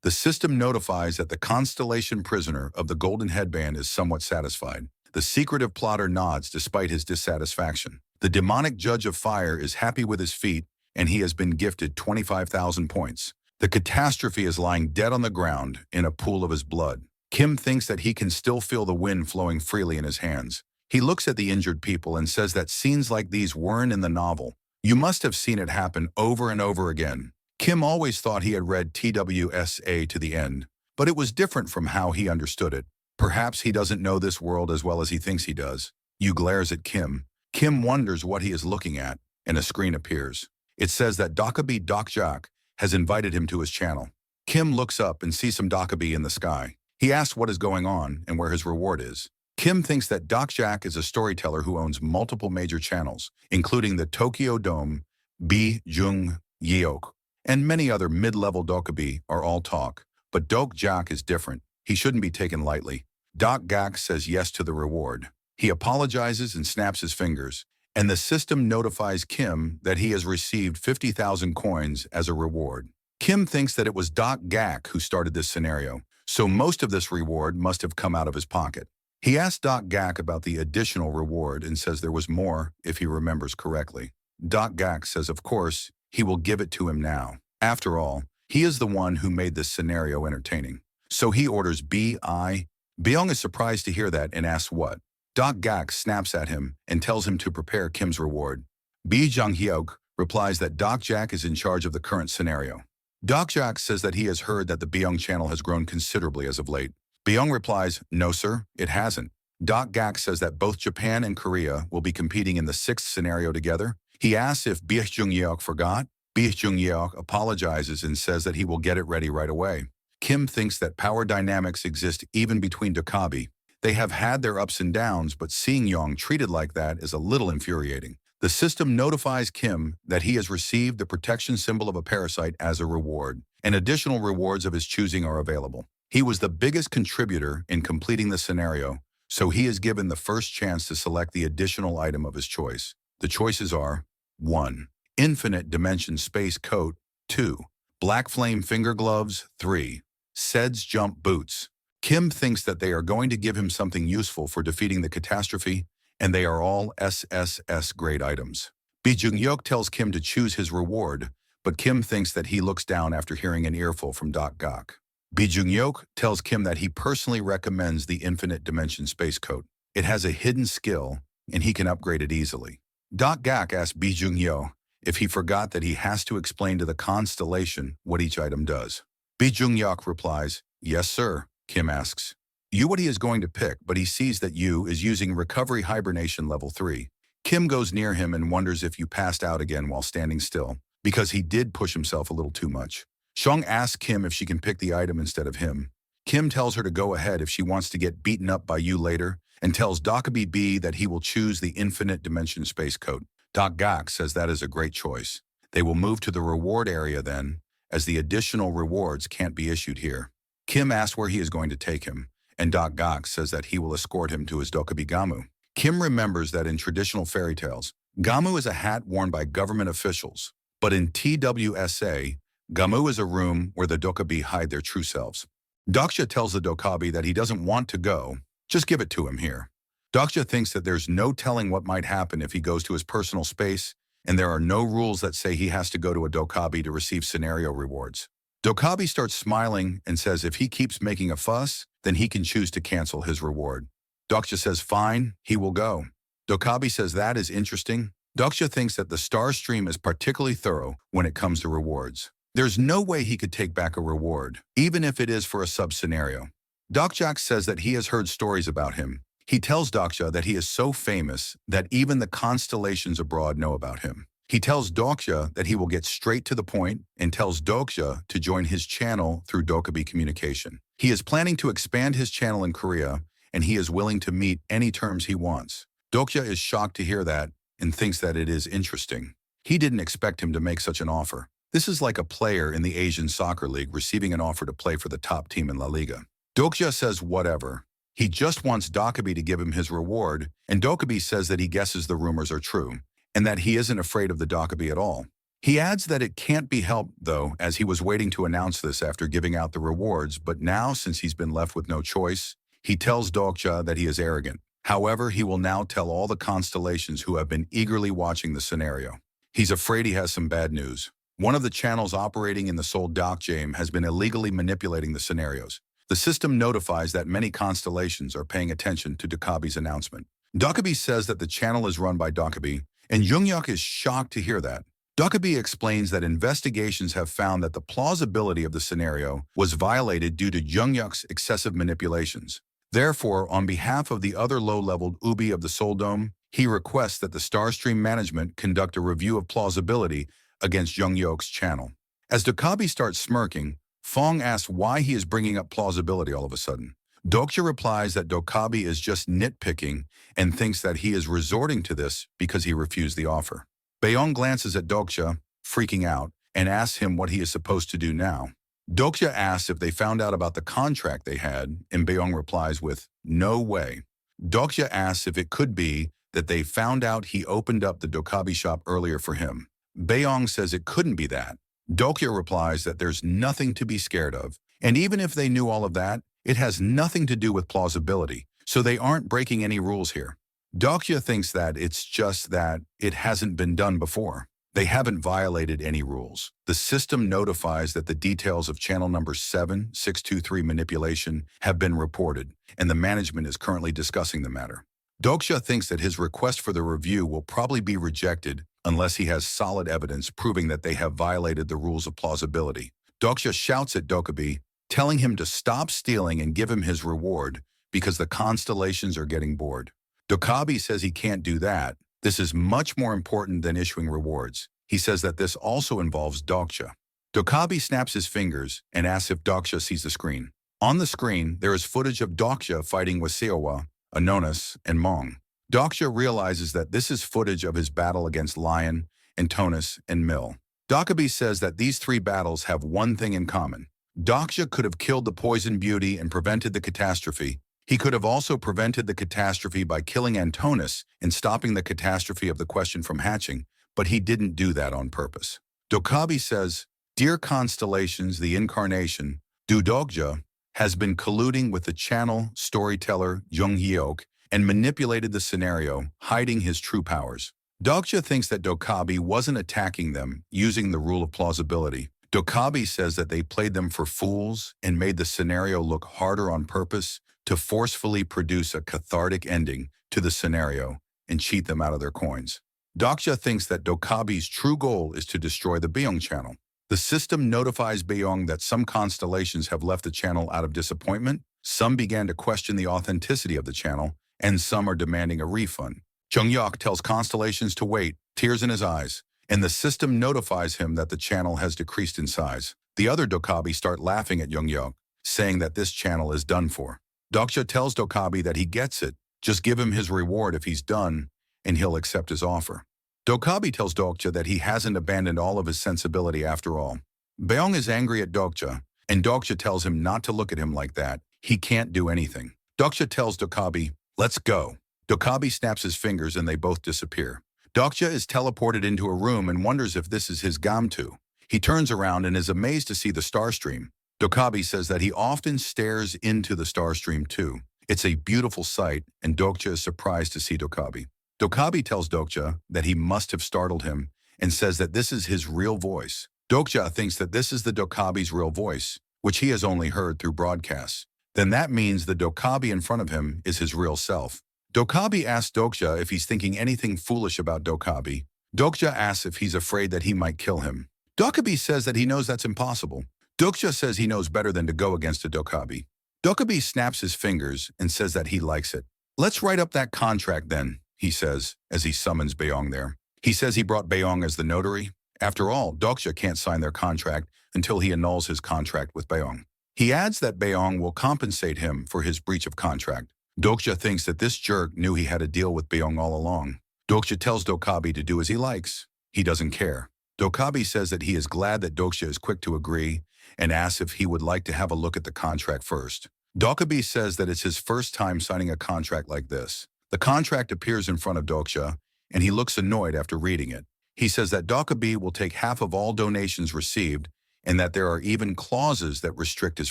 The system notifies that the constellation prisoner of the golden headband is somewhat satisfied. The secretive plotter nods despite his dissatisfaction. The demonic judge of fire is happy with his feat, and he has been gifted 25,000 points. The catastrophe is lying dead on the ground in a pool of his blood. Kim thinks that he can still feel the wind flowing freely in his hands. He looks at the injured people and says that scenes like these weren't in the novel. You must have seen it happen over and over again. Kim always thought he had read TWSA to the end, but it was different from how he understood it. Perhaps he doesn't know this world as well as he thinks he does. Yu glares at Kim. Kim wonders what he is looking at, and a screen appears. It says that Dokkaebi Dokjak has invited him to his channel. Kim looks up and sees some Dokkaebi in the sky. He asks what is going on and where his reward is. Kim thinks that Dokjak is a storyteller who owns multiple major channels, including the Tokyo Dome, Bi Jung Yeok, and many other mid-level Dokkaebi are all talk. But Dokjak is different. He shouldn't be taken lightly. Dokjak says yes to the reward. He apologizes and snaps his fingers, and the system notifies Kim that he has received 50,000 coins as a reward. Kim thinks that it was Dokjak who started this scenario, so most of this reward must have come out of his pocket. He asks Dokjak about the additional reward and says there was more if he remembers correctly. Dokjak says of course, he will give it to him now. After all, he is the one who made this scenario entertaining. So he orders B.I. Byung is surprised to hear that and asks what. Dokjak snaps at him and tells him to prepare Kim's reward. Bi Jung Hyuk replies that Dokjak is in charge of the current scenario. Dokjak says that he has heard that the Byung channel has grown considerably as of late. Byung replies, no sir, it hasn't. Dokjak says that both Japan and Korea will be competing in the 6th scenario together. He asks if Bi Jung Hyuk forgot. Bi Jung Hyuk apologizes and says that he will get it ready right away. Kim thinks that power dynamics exist even between Dokkaebi. They have had their ups and downs, but seeing Young treated like that is a little infuriating. The system notifies Kim that he has received the protection symbol of a parasite as a reward, and additional rewards of his choosing are available. He was the biggest contributor in completing the scenario, so he is given the first chance to select the additional item of his choice. The choices are 1. Infinite Dimension Space Coat. 2. Black Flame Finger Gloves. 3. Sed's Jump Boots. Kim thinks that they are going to give him something useful for defeating the catastrophe, and they are all SSS grade items. Bi Jung Hyuk tells Kim to choose his reward, but Kim thinks that he looks down after hearing an earful from Dokjak. Bi Jung Hyuk tells Kim that he personally recommends the Infinite Dimension Space Coat. It has a hidden skill, and he can upgrade it easily. Dokjak asks Bi Jung Hyuk if he forgot that he has to explain to the constellation what each item does. Bi Jung Hyuk replies, yes sir. Kim asks Yu what he is going to pick, but he sees that Yu is using Recovery Hibernation Level 3. Kim goes near him and wonders if Yu passed out again while standing still, because he did push himself a little too much. Shung asks Kim if she can pick the item instead of him. Kim tells her to go ahead if she wants to get beaten up by Yu later, and tells Dokkaebi B that he will choose the Infinite Dimension Space Coat. Dokjak says that is a great choice. They will move to the reward area then, as the additional rewards can't be issued here. Kim asks where he is going to take him, and Dokjak says that he will escort him to his Dokkaebi Gamu. Kim remembers that in traditional fairy tales, Gamu is a hat worn by government officials, but in TWSA, Gamu is a room where the Dokkaebi hide their true selves. Dokja tells the Dokkaebi that he doesn't want to go, just give it to him here. Dokja thinks that there's no telling what might happen if he goes to his personal space, and there are no rules that say he has to go to a Dokkaebi to receive scenario rewards. Dokkaebi starts smiling and says if he keeps making a fuss, then he can choose to cancel his reward. Dokja says fine, he will go. Dokkaebi says that is interesting. Dokja thinks that the star stream is particularly thorough when it comes to rewards. There's no way he could take back a reward, even if it is for a sub-scenario. Dokjak says that he has heard stories about him. He tells Dokja that he is so famous that even the constellations abroad know about him. He tells Dokja that he will get straight to the point and tells Dokja to join his channel through Dokkaebi Communication. He is planning to expand his channel in Korea, and he is willing to meet any terms he wants. Dokja is shocked to hear that and thinks that it is interesting. He didn't expect him to make such an offer. This is like a player in the Asian Soccer League receiving an offer to play for the top team in La Liga. Dokja says whatever. He just wants Dokubi to give him his reward, and Dokubi says that he guesses the rumors are true, and that he isn't afraid of the Dokubi at all. He adds that it can't be helped, though, as he was waiting to announce this after giving out the rewards, but now, since he's been left with no choice, he tells Dokja that he is arrogant. However, he will now tell all the constellations who have been eagerly watching the scenario. He's afraid he has some bad news. One of the channels operating in the Seoul Dokjam has been illegally manipulating the scenarios. The system notifies that many constellations are paying attention to Dokubi's announcement. Dokubi says that the channel is run by Dokubi, and Junghyuk is shocked to hear that. Dokubi explains that investigations have found that the plausibility of the scenario was violated due to Junghyuk's excessive manipulations. Therefore, on behalf of the other low-leveled Ubi of the Seoul Dome, he requests that the Starstream management conduct a review of plausibility against Junghyuk's channel. As Dokubi starts smirking, Fong asks why he is bringing up plausibility all of a sudden. Dokja replies that Dokubi is just nitpicking and thinks that he is resorting to this because he refused the offer. Baeong glances at Dokja, freaking out, and asks him what he is supposed to do now. Dokja asks if they found out about the contract they had, and Baeong replies with, "No way." Dokja asks if it could be that they found out he opened up the Dokubi shop earlier for him. Baeong says it couldn't be that. Dokja replies that there's nothing to be scared of, and even if they knew all of that, it has nothing to do with plausibility, so they aren't breaking any rules here. Dokja thinks that it's just that it hasn't been done before. They haven't violated any rules. The system notifies that the details of channel number 7623 manipulation have been reported, and the management is currently discussing the matter. Dokja thinks that his request for the review will probably be rejected unless he has solid evidence proving that they have violated the rules of plausibility. Dokja shouts at Dokubi, telling him to stop stealing and give him his reward because the constellations are getting bored. Dokubi says he can't do that. This is much more important than issuing rewards. He says that this also involves Dokja. Dokubi snaps his fingers and asks if Dokja sees the screen. On the screen, there is footage of Dokja fighting with Seowa, Anonis, and Mong. Dokja realizes that this is footage of his battle against Lion, Antonis, and Mill. Dokubi says that these three battles have one thing in common. Dokja could have killed the Poison Beauty and prevented the catastrophe. He could have also prevented the catastrophe by killing Antonis and stopping the catastrophe of the question from hatching, but he didn't do that on purpose. Dokubi says, "Dear Constellations, the Incarnation, Dokja has been colluding with the channel storyteller Junghyuk and manipulated the scenario, hiding his true powers." Dokja thinks that Dokubi wasn't attacking them using the rule of plausibility. Dokubi says that they played them for fools and made the scenario look harder on purpose to forcefully produce a cathartic ending to the scenario and cheat them out of their coins. Dokja thinks that Dokubi's true goal is to destroy the Baeong channel. The system notifies Baeong that some constellations have left the channel out of disappointment, some began to question the authenticity of the channel, and some are demanding a refund. Junghyuk tells constellations to wait, tears in his eyes, and the system notifies him that the channel has decreased in size. The other Dokubi start laughing at Junghyuk, saying that this channel is done for. Dokja tells Dokubi that he gets it, just give him his reward if he's done, and he'll accept his offer. Dokubi tells Dokja that he hasn't abandoned all of his sensibility after all. Baeong is angry at Dokja, and Dokja tells him not to look at him like that. He can't do anything. Dokja tells Dokubi, "Let's go." Dokubi snaps his fingers and they both disappear. Dokja is teleported into a room and wonders if this is his Gamtu. He turns around and is amazed to see the Starstream. Dokubi says that he often stares into the Starstream too. It's a beautiful sight, and Dokja is surprised to see Dokubi. Dokubi tells Dokja that he must have startled him and says that this is his real voice. Dokja thinks that this is the Dokubi's real voice, which he has only heard through broadcasts. Then that means the Dokubi in front of him is his real self. Dokubi asks Dokja if he's thinking anything foolish about Dokubi. Dokja asks if he's afraid that he might kill him. Dokubi says that he knows that's impossible. Dokja says he knows better than to go against a Dokubi. Dokubi snaps his fingers and says that he likes it. "Let's write up that contract then," he says, as he summons Baeong there. He says he brought Baeong as the notary. After all, Dokja can't sign their contract until he annuls his contract with Baeong. He adds that Baeong will compensate him for his breach of contract. Dokja thinks that this jerk knew he had a deal with Baeong all along. Dokja tells Dokubi to do as he likes. He doesn't care. Dokabi says that he is glad that Doksha is quick to agree and asks if he would like to have a look at the contract first. Dokabi says that it's his first time signing a contract like this. The contract appears in front of Doksha, and he looks annoyed after reading it. He says that Dokabi will take half of all donations received and that there are even clauses that restrict his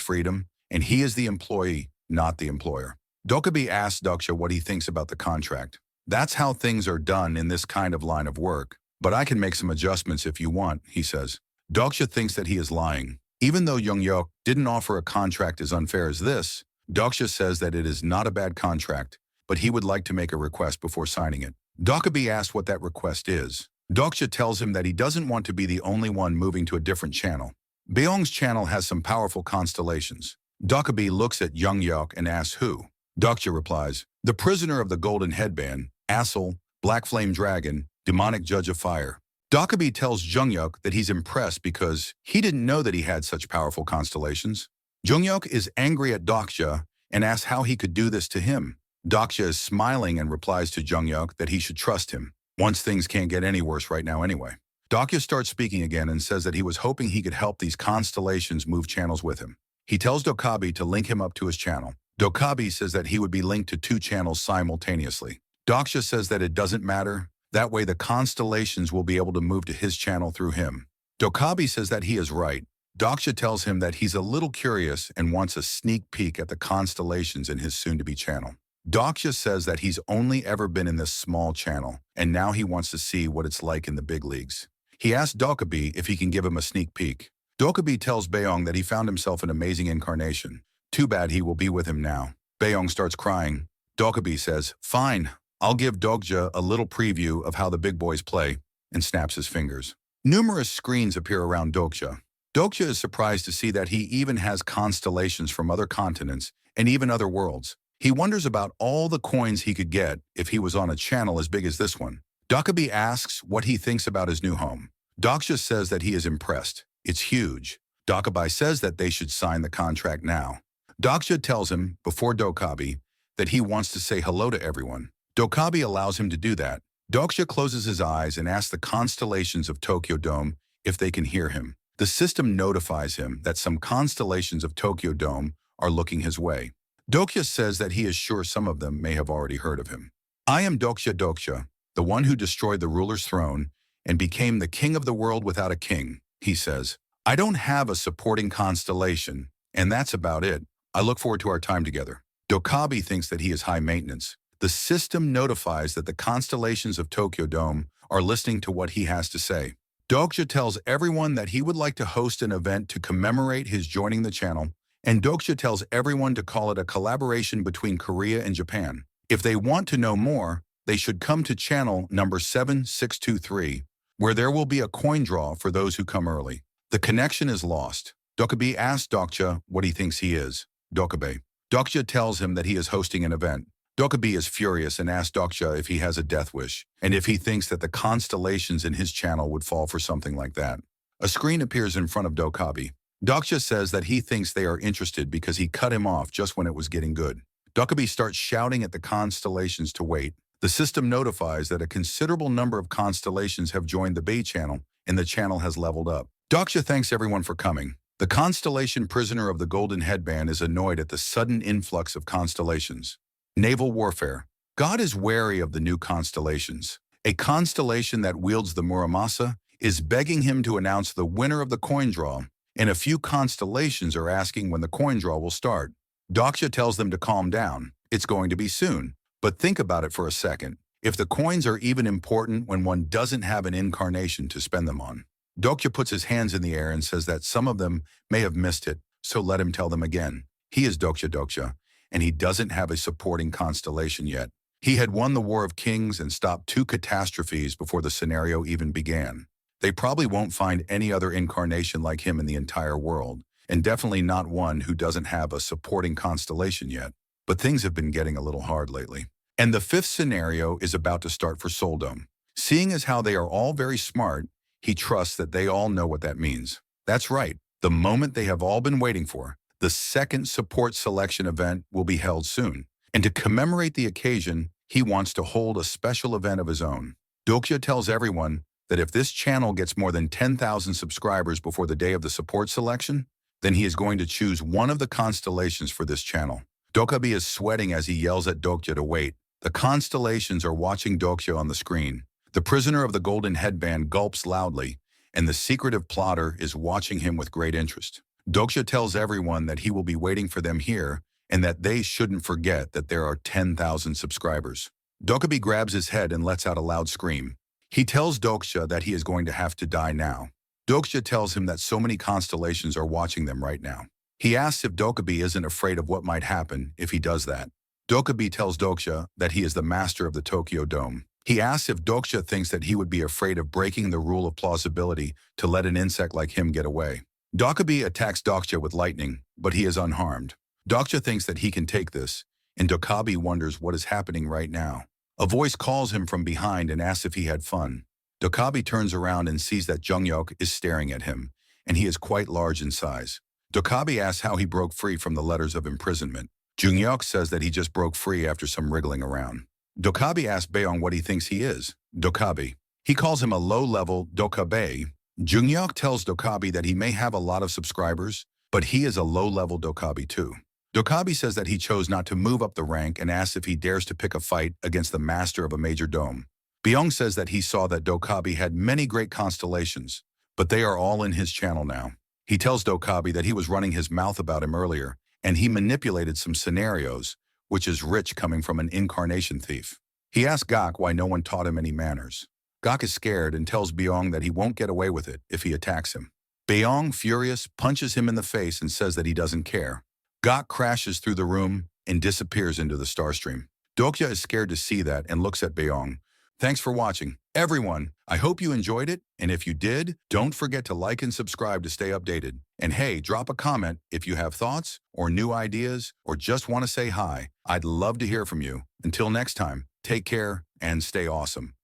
freedom, and he is the employee, not the employer. Dokabi asks Doksha what he thinks about the contract. That's how things are done in this kind of line of work, but I can make some adjustments if you want, he says. Doksha thinks that he is lying. Even though Young-Yok didn't offer a contract as unfair as this, Doksha says that it is not a bad contract, but he would like to make a request before signing it. Dokabi asks what that request is. Doksha tells him that he doesn't want to be the only one moving to a different channel. Beong's channel has some powerful constellations. Dokabi looks at Young-Yok and asks who. Doksha replies, the prisoner of the golden headband, Assel, Black Flame Dragon, demonic judge of fire. Dokabi tells Jung-Yok that he's impressed because he didn't know that he had such powerful constellations. Jung-Yok is angry at Doksha and asks how he could do this to him. Doksha is smiling and replies to Jung-Yok that he should trust him, once things can't get any worse right now anyway. Doksha starts speaking again and says that he was hoping he could help these constellations move channels with him. He tells Dokabi to link him up to his channel. Dokabi says that he would be linked to 2 channels simultaneously. Doksha says that it doesn't matter. That way the constellations will be able to move to his channel through him. Dokabi says that he is right. Doksha tells him that he's a little curious and wants a sneak peek at the constellations in his soon-to-be channel. Doksha says that he's only ever been in this small channel, and now he wants to see what it's like in the big leagues. He asks Dokabi if he can give him a sneak peek. Dokabi tells Beong that he found himself an amazing incarnation. Too bad he will be with him now. Beong starts crying. Dokabi says, fine, I'll give Doksha a little preview of how the big boys play, and snaps his fingers. Numerous screens appear around Doksha. Doksha is surprised to see that he even has constellations from other continents and even other worlds. He wonders about all the coins he could get if he was on a channel as big as this one. Dokabi asks what he thinks about his new home. Doksha says that he is impressed. It's huge. Dokabi says that they should sign the contract now. Doksha tells him, before Dokabi, that he wants to say hello to everyone. Dokabi allows him to do that. Doksha closes his eyes and asks the constellations of Tokyo Dome if they can hear him. The system notifies him that some constellations of Tokyo Dome are looking his way. Doksha says that he is sure some of them may have already heard of him. I am Doksha, the one who destroyed the ruler's throne and became the king of the world without a king, he says. I don't have a supporting constellation, and that's about it. I look forward to our time together. Dokabi thinks that he is high maintenance. The system notifies that the constellations of Tokyo Dome are listening to what he has to say. Doksha tells everyone that he would like to host an event to commemorate his joining the channel, and Doksha tells everyone to call it a collaboration between Korea and Japan. If they want to know more, they should come to channel number 7623, where there will be a coin draw for those who come early. The connection is lost. Dokabi asks Doksha what he thinks he is. Doksha tells him that he is hosting an event. Dokabi is furious and asks Doksha if he has a death wish, and if he thinks that the constellations in his channel would fall for something like that. A screen appears in front of Dokabi. Doksha says that he thinks they are interested because he cut him off just when it was getting good. Dokabi starts shouting at the constellations to wait. The system notifies that a considerable number of constellations have joined the Bay channel, and the channel has leveled up. Doksha thanks everyone for coming. The constellation prisoner of the golden headband is annoyed at the sudden influx of constellations. Naval warfare. God is wary of the new constellations. A constellation that wields the Muramasa is begging him to announce the winner of the coin draw, and a few constellations are asking when the coin draw will start. Doksha tells them to calm down. It's going to be soon. But think about it for a second. If the coins are even important when one doesn't have an incarnation to spend them on. Doksha puts his hands in the air and says that some of them may have missed it, so let him tell them again. He is Doksha, and he doesn't have a supporting constellation yet. He had won the War of Kings and stopped 2 catastrophes before the scenario even began. They probably won't find any other incarnation like him in the entire world, and definitely not one who doesn't have a supporting constellation yet. But things have been getting a little hard lately. And the 5th scenario is about to start for Soldom. Seeing as how they are all very smart, he trusts that they all know what that means. That's right, the moment they have all been waiting for. The 2nd support selection event will be held soon. And to commemorate the occasion, he wants to hold a special event of his own. Doksha tells everyone that if this channel gets more than 10,000 subscribers before the day of the support selection, then he is going to choose one of the constellations for this channel. Dokkaebi is sweating as he yells at Dokja to wait. The constellations are watching Dokja on the screen. The prisoner of the golden headband gulps loudly, and the secretive plotter is watching him with great interest. Dokja tells everyone that he will be waiting for them here and that they shouldn't forget that there are 10,000 subscribers. Dokkaebi grabs his head and lets out a loud scream. He tells Dokja that he is going to have to die now. Dokja tells him that so many constellations are watching them right now. He asks if Dokkaebi isn't afraid of what might happen if he does that. Dokkaebi tells Dokja that he is the master of the Tokyo Dome. He asks if Dokja thinks that he would be afraid of breaking the rule of plausibility to let an insect like him get away. Dokkaebi attacks Dokja with lightning, but he is unharmed. Dokja thinks that he can take this, and Dokkaebi wonders what is happening right now. A voice calls him from behind and asks if he had fun. Dokkaebi turns around and sees that Junghyuk is staring at him, and he is quite large in size. Dokkaebi asks how he broke free from the letters of imprisonment. Junghyuk says that he just broke free after some wriggling around. Dokkaebi asks Baeong what he thinks he is. Dokkaebi. He calls him a low-level Dokkaebi. Junghyuk tells Dokkaebi that he may have a lot of subscribers, but he is a low-level Dokkaebi too. Dokkaebi says that he chose not to move up the rank and asks if he dares to pick a fight against the master of a major dome. Baeong says that he saw that Dokkaebi had many great constellations, but they are all in his channel now. He tells Dokkaebi that he was running his mouth about him earlier, and he manipulated some scenarios, which is rich coming from an incarnation thief. He asks Gak why no one taught him any manners. Gak is scared and tells Baeong that he won't get away with it if he attacks him. Baeong, furious, punches him in the face and says that he doesn't care. Gak crashes through the room and disappears into the starstream. Dokja is scared to see that and looks at Baeong. Thanks for watching. Everyone, I hope you enjoyed it, and if you did, don't forget to like and subscribe to stay updated. And hey, drop a comment if you have thoughts or new ideas or just want to say hi. I'd love to hear from you. Until next time, take care and stay awesome.